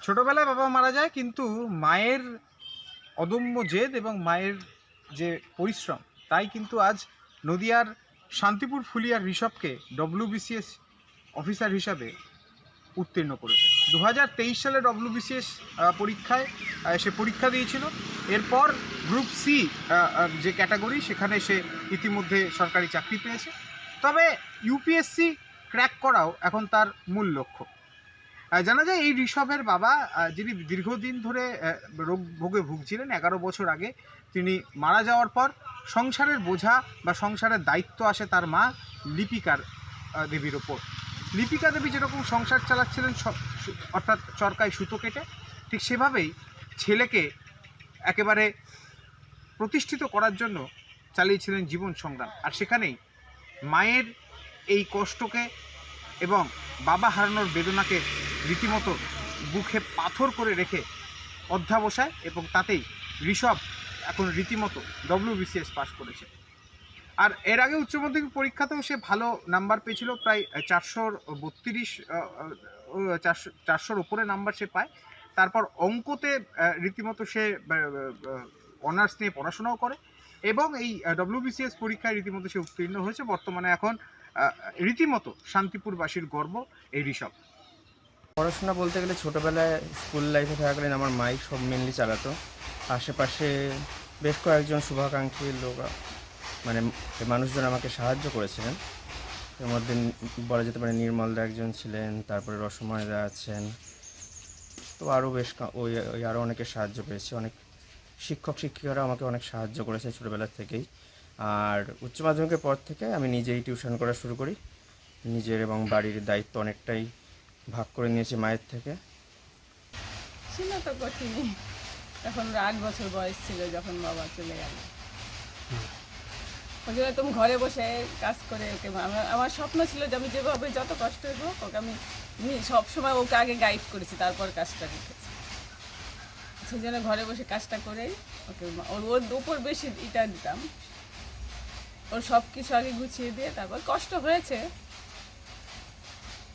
ছোটবেলায় বাবা মারা যায়, কিন্তু মায়ের অদম্য জেদ এবং মায়ের যে পরিশ্রম, তাই কিন্তু আজ নদিয়ার শান্তিপুর ফুলিয়ার ঋষভকে ডব্লিউবিসিএস অফিসার হিসাবে উত্তীর্ণ করেছে। 2023 সালে ডব্লিউবিসিএস পরীক্ষায় সে পরীক্ষা দিয়েছিল। এরপর গ্রুপ সি যে ক্যাটাগরি, সেখানে সে ইতিমধ্যে সরকারি চাকরি পেয়েছে। তবে ইউপিএসসি ক্র্যাক করাও এখন তার মূল লক্ষ্য। জানা যায় এই ঋষভের বাবা, যিনি দীর্ঘদিন ধরে রোগ ভোগে ভুগছিলেন, 11 বছর আগে তিনি মারা যাওয়ার পর সংসারের বোঝা বা সংসারের দায়িত্ব আসে তার মা লিপিকার দেবীর ওপর। লিপিকা দেবী যেরকম সংসার চালাচ্ছিলেন, অর্থাৎ চরকায় সুতো কেটে, ঠিক সেভাবেই ছেলেকে একেবারে প্রতিষ্ঠিত করার জন্য চালিয়েছিলেন জীবন সংগ্রাম। আর সেখানেই মায়ের এই কষ্টকে এবং বাবা হারানোর বেদনাকে রীতিমতো বুকে পাথর করে রেখে অধ্যাবসায়, এবং তাতেই ঋষভ এখন রীতিমতো ডব্লিউবিসিএস পাস করেছে। আর এর আগে উচ্চ মাধ্যমিক পরীক্ষাতেও সে ভালো নাম্বার পেয়েছিল, প্রায় 400-400-400-400-র উপরে নাম্বার সে পায়। তারপর অঙ্কতে রীতিমতো সে অনার্স নিয়ে পড়াশোনাও করে, এবং এই ডব্লিউবিসিএস পরীক্ষায় রীতিমতো সে উত্তীর্ণ হয়েছে। বর্তমানে এখন রীতিমতো শান্তিপুরবাসীর গর্ব এই ঋষভ। পড়াশোনা বলতে গেলে ছোটোবেলায় স্কুল লাইফে থাকাকালীন আমার মাই সব মেনলি চালাতো। আশেপাশে বেশ কয়েকজন শুভাকাঙ্ক্ষী লোক, মানে মানুষজন আমাকে সাহায্য করেছিলেন। এর মধ্যে বলা যেতে পারে নির্মলদা একজন ছিলেন, তারপরে রসময়দা আছেন, তো আরও বেশ ওই আরও অনেকের সাহায্য পেয়েছি। অনেক শিক্ষক শিক্ষিকারা আমাকে অনেক সাহায্য করেছে ছোটোবেলার থেকেই। আর উচ্চ মাধ্যমিকের পর থেকে আমি নিজেই টিউশন করা শুরু করি। নিজের এবং বাড়ির দায়িত্ব অনেকটাই ভাগ করে নিয়েছি মায়ের থেকে। ছিল তো কঠিনই, তখন 8 বছর বয়স ছিল যখন বাবা চলে গেল। ওই জন্য তুমি ঘরে বসে কাজ করে ওকে, আমার স্বপ্ন ছিল যে আমি যেভাবে যত কষ্ট হোক ওকে আমি সবসময় ওকে আগে গাইড করেছি, তারপর কাজটা রেখেছি। সেই জন্য ঘরে বসে কাজটা করেই ওকে ওর উপর বেশি এটা দিতাম, ওর সব কিছু আগে গুছিয়ে দিয়ে তারপর কষ্ট হয়েছে।